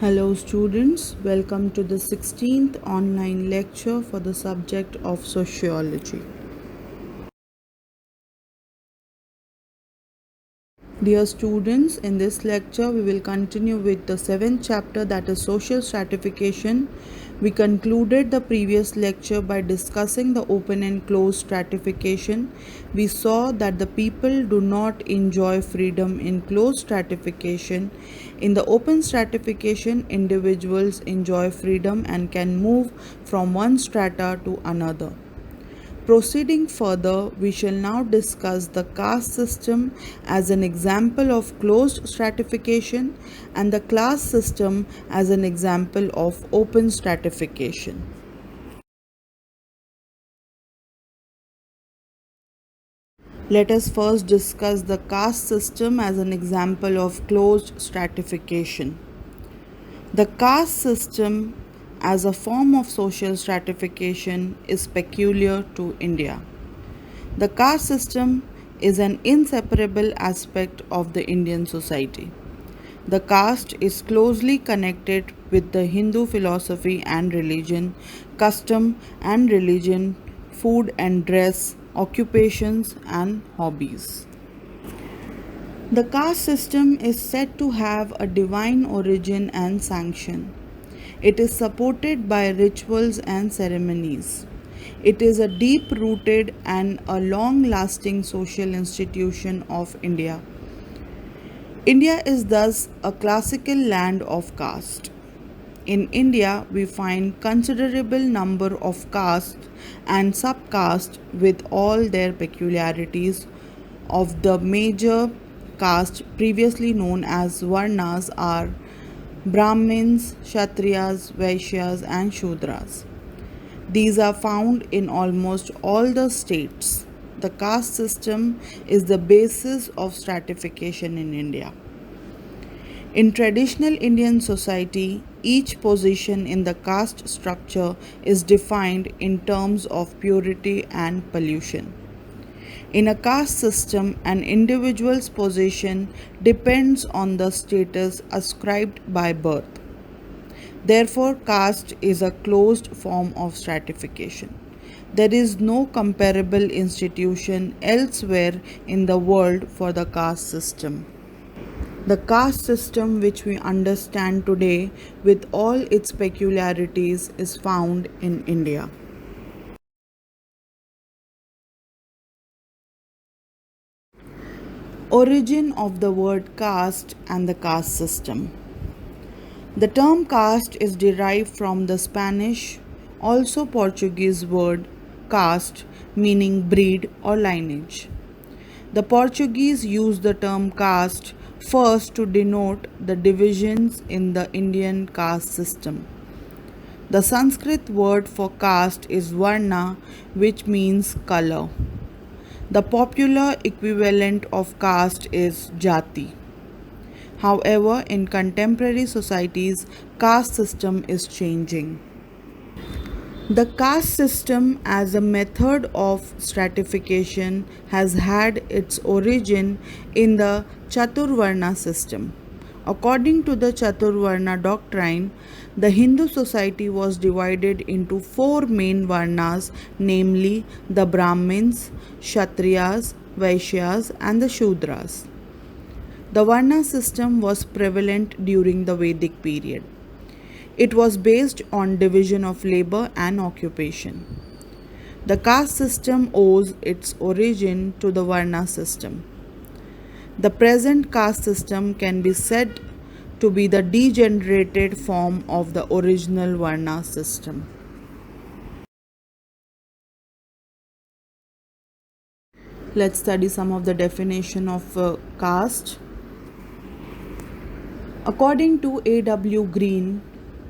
Hello students, welcome to the 16th online lecture for the subject of sociology. Dear students, in this lecture we will continue with the 7th chapter, that is social stratification. We concluded the previous lecture by discussing the open and closed stratification. We saw that the people do not enjoy freedom in closed stratification. In the open stratification, individuals enjoy freedom and can move from one strata to another. Proceeding further, we shall now discuss the caste system as an example of closed stratification and the class system as an example of open stratification. Let us first discuss the caste system as an example of closed stratification. The caste system as a form of social stratification is peculiar to India. The caste system is an inseparable aspect of the Indian society. The caste is closely connected with the Hindu philosophy and religion, custom and religion, food and dress, occupations and hobbies. The caste system is said to have a divine origin and sanction. It is supported by rituals and ceremonies. It is a deep rooted and a long lasting social institution of India. India is thus a classical land of caste. In India, we find considerable number of castes and subcastes with all their peculiarities. Of the major castes previously known as Varnas are Brahmins, Kshatriyas, Vaishyas and Shudras. These are found in almost all the states. The caste system is the basis of stratification in India. In traditional Indian society, each position in the caste structure is defined in terms of purity and pollution. In a caste system, an individual's position depends on the status ascribed by birth. Therefore, caste is a closed form of stratification. There is no comparable institution elsewhere in the world for the caste system. The caste system, which we understand today with all its peculiarities, is found in India. Origin of the word caste and the caste system. The term caste is derived from the Spanish, also Portuguese word caste, meaning breed or lineage. The Portuguese used the term caste first to denote the divisions in the Indian caste system. The Sanskrit word for caste is varna, which means color. The popular equivalent of caste is jati. However, in contemporary societies, caste system is changing. The caste system as a method of stratification has had its origin in the Chaturvarna system. According to the Chaturvarna doctrine, the Hindu society was divided into four main varnas, namely the Brahmins, Kshatriyas, Vaishyas, and the Shudras. The Varna system was prevalent during the Vedic period. It was based on division of labor and occupation. The caste system owes its origin to the Varna system. The present caste system can be said to be the degenerated form of the original Varna system. Let's study some of the definition of caste. According to A.W. Green,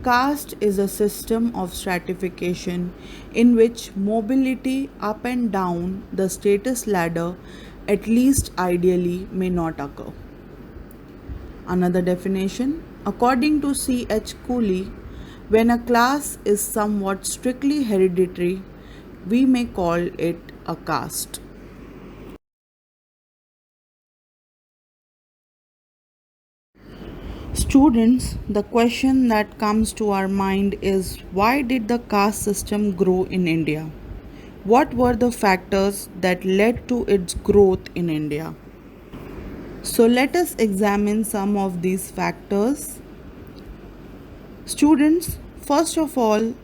caste is a system of stratification in which mobility up and down the status ladder, at least ideally, may not occur. Another definition, according to C.H. Cooley, when a class is somewhat strictly hereditary, we may call it a caste. Students, the question that comes to our mind is, why did the caste system grow in India? What were the factors that led to its growth in India? So let us examine some of these factors. Students, first of all,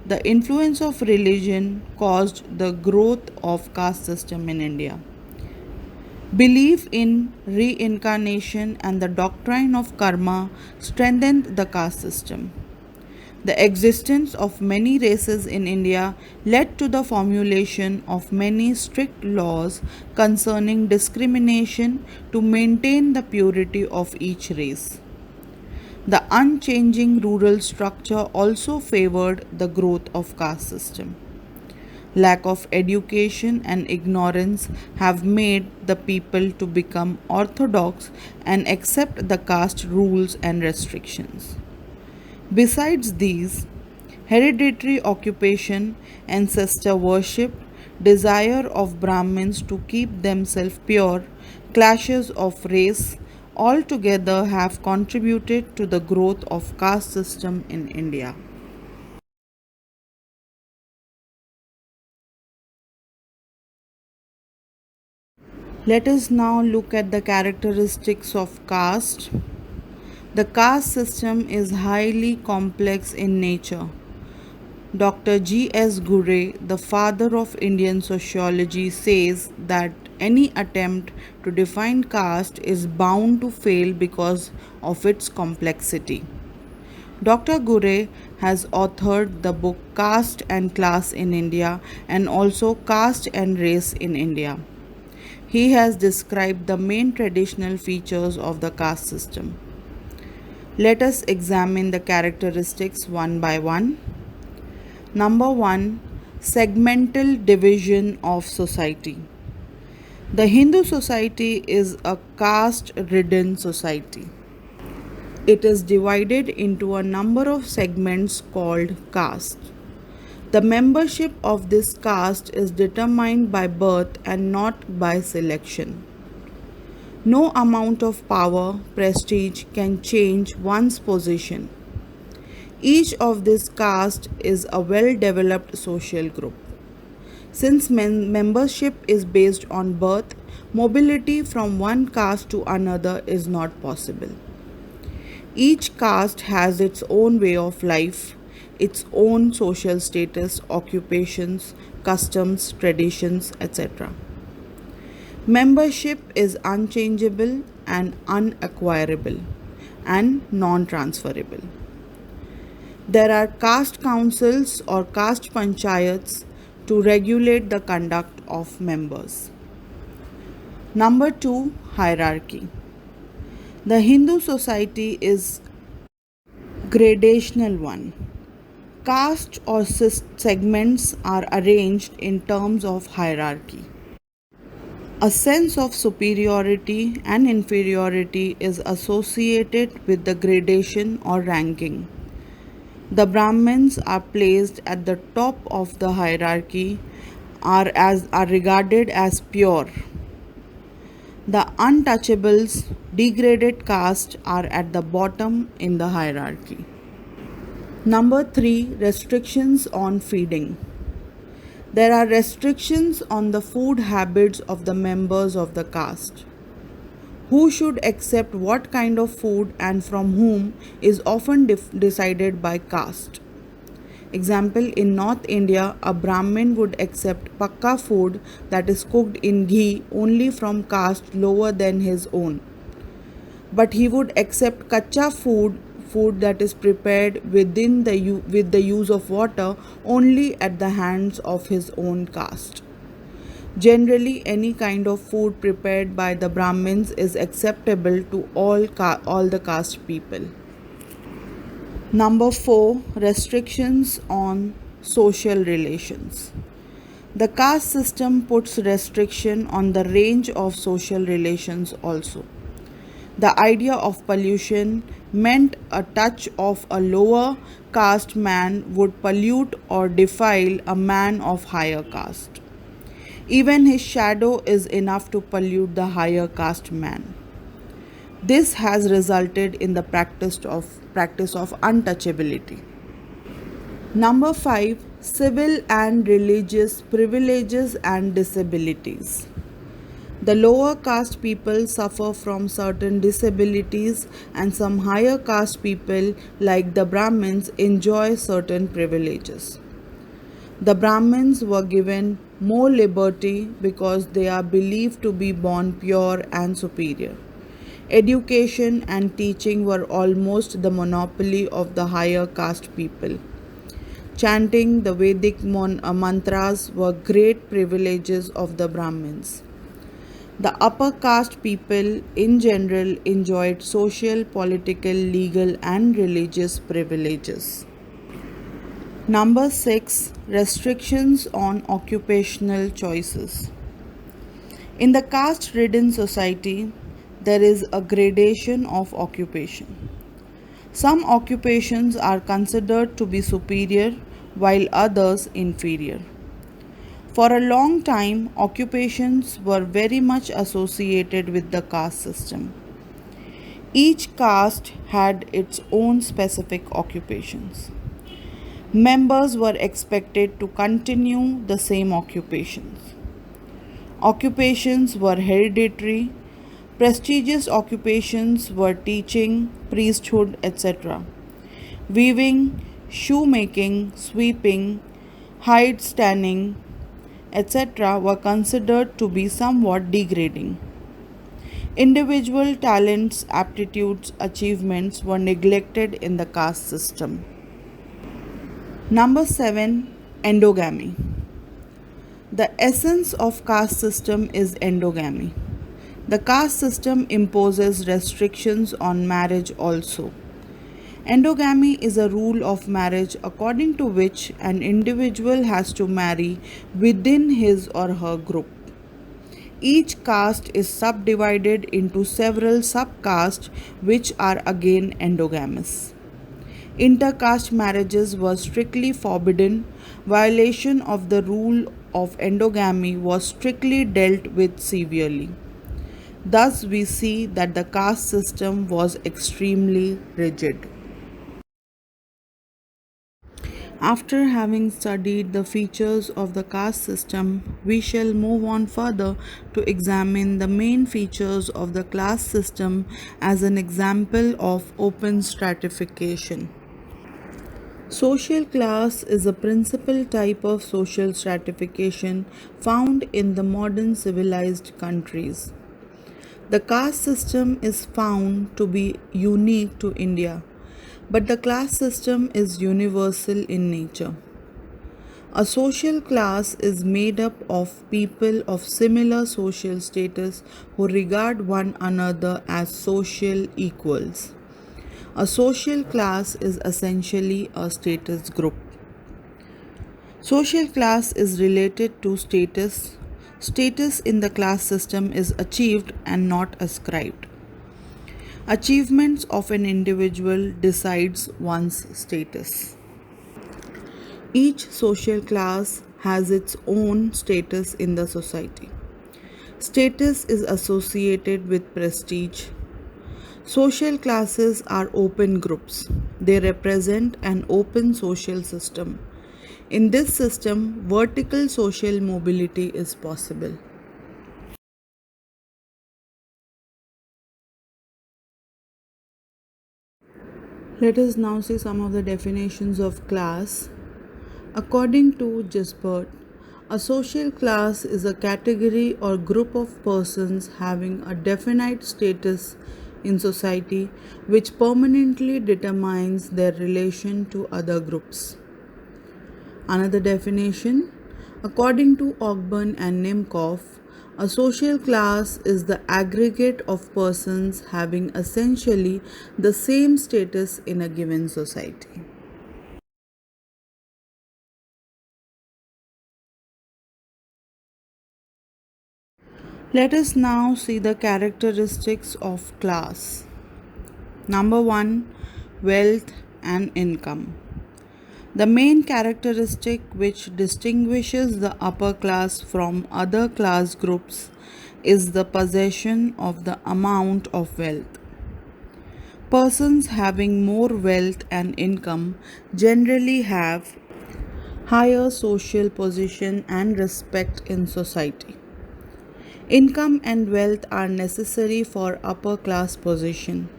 the influence of religion caused the growth of caste system in India. Belief in reincarnation and the doctrine of karma strengthened the caste system. The existence of many races in India led to the formulation of many strict laws concerning discrimination to maintain the purity of each race. The unchanging rural structure also favored the growth of caste system. Lack of education and ignorance have made the people to become orthodox and accept the caste rules and restrictions. Besides these, hereditary occupation, ancestor worship, desire of Brahmins to keep themselves pure, clashes of race, altogether have contributed to the growth of caste system in India. Let us now look at the characteristics of caste. The caste system is highly complex in nature. Dr. G.S. Gure, the father of Indian sociology, says that any attempt to define caste is bound to fail because of its complexity. Dr. Gure has authored the book Caste and Class in India and also Caste and Race in India. He has described the main traditional features of the caste system. Let us examine the characteristics one by one. Number 1, segmental division of society. The Hindu society is a caste ridden society. It is divided into a number of segments called caste. The membership of this caste is determined by birth and not by selection. No amount of power, prestige can change one's position. Each of this caste is a well developed social group. Since membership is based on birth, mobility from one caste to another is not possible. Each caste has its own way of life, its own social status, occupations, customs, traditions, etc. Membership is unchangeable and unacquirable and non transferable. There are caste councils or caste panchayats to regulate the conduct of members. Number 2, hierarchy. The Hindu society is gradational one. Caste or segments are arranged in terms of hierarchy. A sense of superiority and inferiority is associated with the gradation or ranking. The Brahmins are placed at the top of the hierarchy, are regarded as pure. The untouchables, degraded caste, are at the bottom in the hierarchy. Number 3, restrictions on feeding. There are restrictions on the food habits of the members of the caste. Who should accept what kind of food and from whom is often decided by caste. Example, in North India, a Brahmin would accept pakka food that is cooked in ghee only from caste lower than his own. But he would accept kacha food that is prepared with the use of water only at the hands of his own caste. Generally, any kind of food prepared by the Brahmins is acceptable to all the caste people. Number 4, restrictions on social relations. The caste system puts restriction on the range of social relations also. The idea of pollution meant a touch of a lower caste man would pollute or defile a man of higher caste. Even his shadow is enough to pollute the higher caste man. This has resulted in the practice of untouchability. Number 5, civil and religious privileges and disabilities. The lower caste people suffer from certain disabilities, and some higher caste people, like the Brahmins, enjoy certain privileges. The Brahmins were given more liberty because they are believed to be born pure and superior. Education and teaching were almost the monopoly of the higher caste people. Chanting the Vedic mantras were great privileges of the Brahmins. The upper caste people in general enjoyed social, political, legal, and religious privileges. Number 6, restrictions on occupational choices. In the caste ridden society, there is a gradation of occupation. Some occupations are considered to be superior while others inferior. For a long time, occupations were very much associated with the caste system. Each caste had its own specific occupations. Members were expected to continue the same occupations. Occupations were hereditary. Prestigious occupations were teaching, priesthood, etc. Weaving, shoemaking, sweeping, hide standing, etc. were considered to be somewhat degrading. Individual talents, aptitudes, achievements were neglected in the caste system. Number 7, endogamy. The essence of caste system is endogamy. The caste system imposes restrictions on marriage also. Endogamy is a rule of marriage according to which an individual has to marry within his or her group. Each caste is subdivided into several subcastes which are again endogamous. Intercaste marriages were strictly forbidden. Violation of the rule of endogamy was strictly dealt with severely. Thus, we see that the caste system was extremely rigid. After having studied the features of the caste system, we shall move on further to examine the main features of the class system as an example of open stratification. Social class is a principal type of social stratification found in the modern civilized countries. The caste system is found to be unique to India, but the class system is universal in nature. A social class is made up of people of similar social status who regard one another as social equals. A social class is essentially a status group. Social class is related to status. Status in the class system is achieved and not ascribed. Achievements of an individual decides one's status. Each social class has its own status in the society. Status is associated with prestige. Social classes are open groups. They represent an open social system. In this system, vertical social mobility is possible. Let us now see some of the definitions of class. According to Gisbert, a social class is a category or group of persons having a definite status in society which permanently determines their relation to other groups. Another definition, according to Ogburn and Nimkoff, a social class is the aggregate of persons having essentially the same status in a given society. Let us now see the characteristics of class. Number 1, wealth and income. The main characteristic which distinguishes the upper class from other class groups is the possession of the amount of wealth. Persons having more wealth and income generally have higher social position and respect in society. Income and wealth are necessary for upper class position,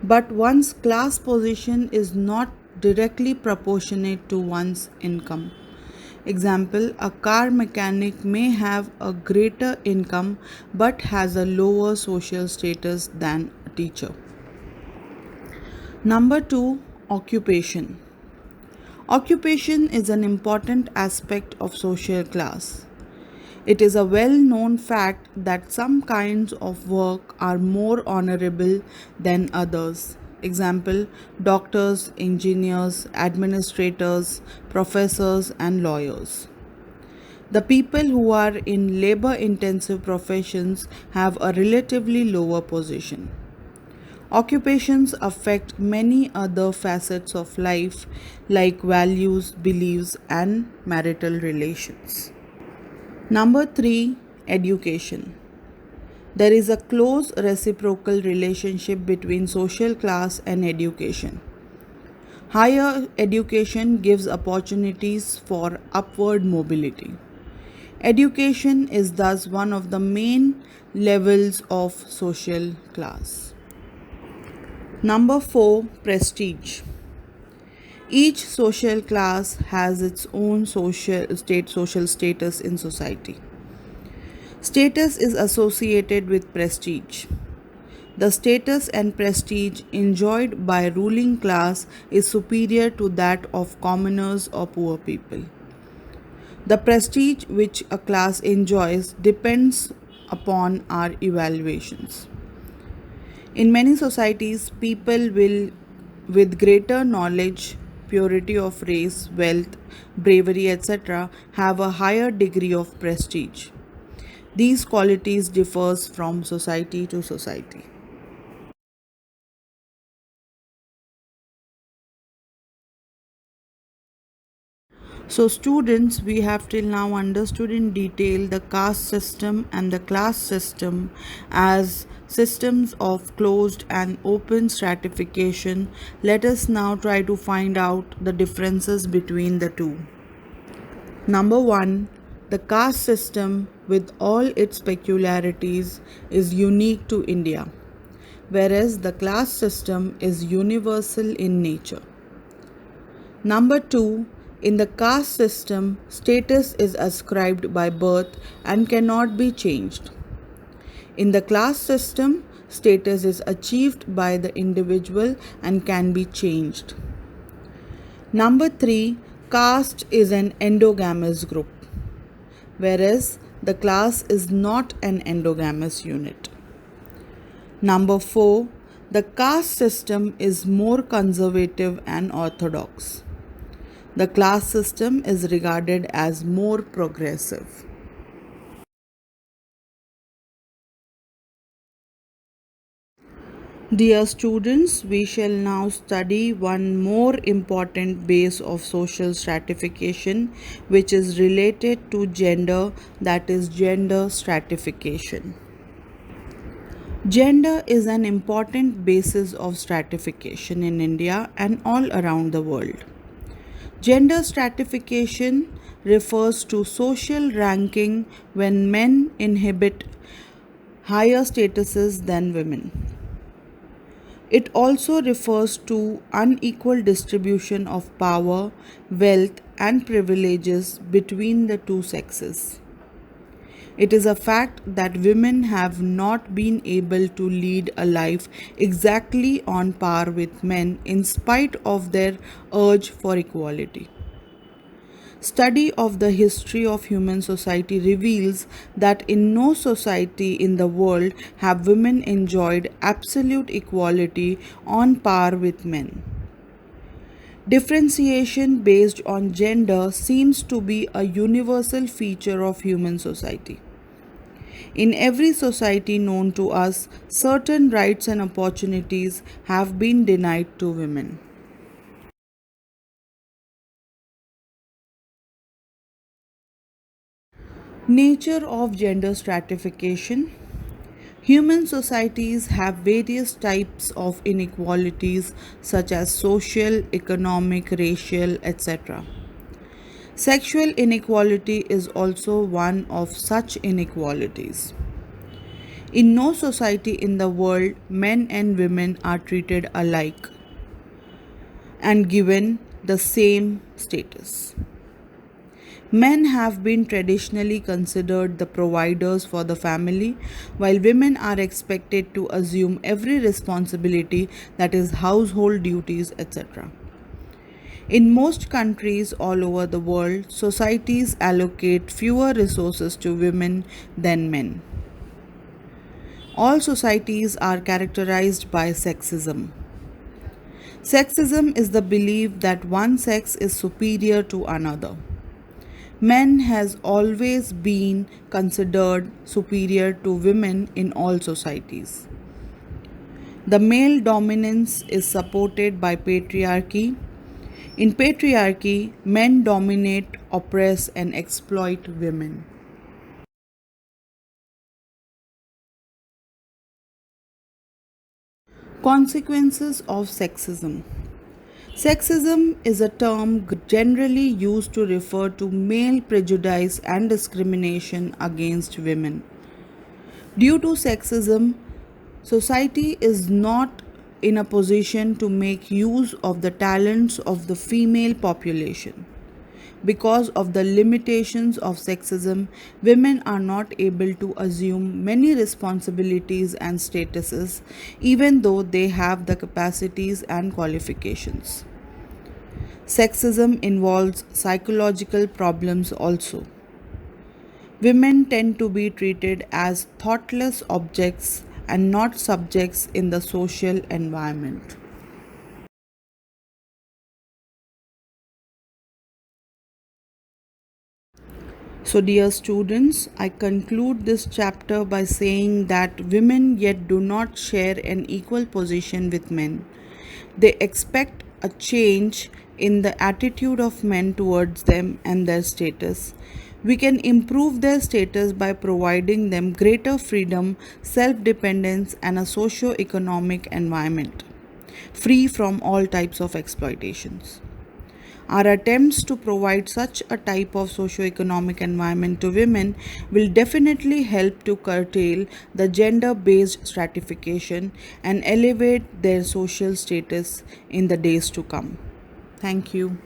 but one's class position is not directly proportionate to one's income. Example, a car mechanic may have a greater income but has a lower social status than a teacher. Number 2, occupation. Occupation is an important aspect of social class. It is a well known fact that some kinds of work are more honorable than others. Example, doctors, engineers, administrators, professors, and lawyers. The people who are in labor intensive professions have a relatively lower position. Occupations affect many other facets of life like values, beliefs, and marital relations. Number 3, education. There is a close reciprocal relationship between social class and education. Higher education gives opportunities for upward mobility. Education is thus one of the main levels of social class. Number 4, prestige. Each social class has its own social status in society. Status is associated with prestige. The status and prestige enjoyed by ruling class is superior to that of commoners or poor people. The prestige which a class enjoys depends upon our evaluations. In many societies, people will, with greater knowledge, purity of race, wealth, bravery, etc., have a higher degree of prestige. These qualities differs from society to society. So students, we have till now understood in detail the caste system and the class system as systems of closed and open stratification. Let us now try to find out the differences between the two. Number 1, the caste system with all its peculiarities is unique to India, whereas the class system is universal in nature. Number 2, in the caste system, status is ascribed by birth and cannot be changed. In the class system, status is achieved by the individual and can be changed. Number 3, caste is an endogamous group, whereas the class is not an endogamous unit. Number 4, the caste system is more conservative and orthodox. The class system is regarded as more progressive. Dear students, we shall now study one more important base of social stratification which is related to gender, that is gender stratification. Gender is an important basis of stratification in India and all around the world. Gender stratification refers to social ranking when men inhabit higher statuses than women. It also refers to unequal distribution of power, wealth, and privileges between the two sexes. It is a fact that women have not been able to lead a life exactly on par with men in spite of their urge for equality. Study of the history of human society reveals that in no society in the world have women enjoyed absolute equality on par with men. Differentiation based on gender seems to be a universal feature of human society. In every society known to us, certain rights and opportunities have been denied to women. Nature of gender stratification. Human societies have various types of inequalities such as social, economic, racial, etc. Sexual inequality is also one of such inequalities. In no society in the world, men and women are treated alike and given the same status. Men have been traditionally considered the providers for the family, while women are expected to assume every responsibility, that is, household duties, etc. In most countries all over the world, societies allocate fewer resources to women than men. All societies are characterized by sexism. Sexism is the belief that one sex is superior to another. Men has always been considered superior to women in all societies. The male dominance is supported by patriarchy. In patriarchy, men dominate, oppress, and exploit women. Consequences of sexism. Sexism is a term generally used to refer to male prejudice and discrimination against women. Due to sexism, society is not in a position to make use of the talents of the female population. Because of the limitations of sexism, women are not able to assume many responsibilities and statuses, even though they have the capacities and qualifications. Sexism involves psychological problems also. Women tend to be treated as thoughtless objects and not subjects in the social environment. So, dear students, I conclude this chapter by saying that women yet do not share an equal position with men. They expect a change in the attitude of men towards them and their status. We can improve their status by providing them greater freedom, self dependence, and a socio economic environment free from all types of exploitations. Our attempts to provide such a type of socio-economic environment to women will definitely help to curtail the gender-based stratification and elevate their social status in the days to come. Thank you.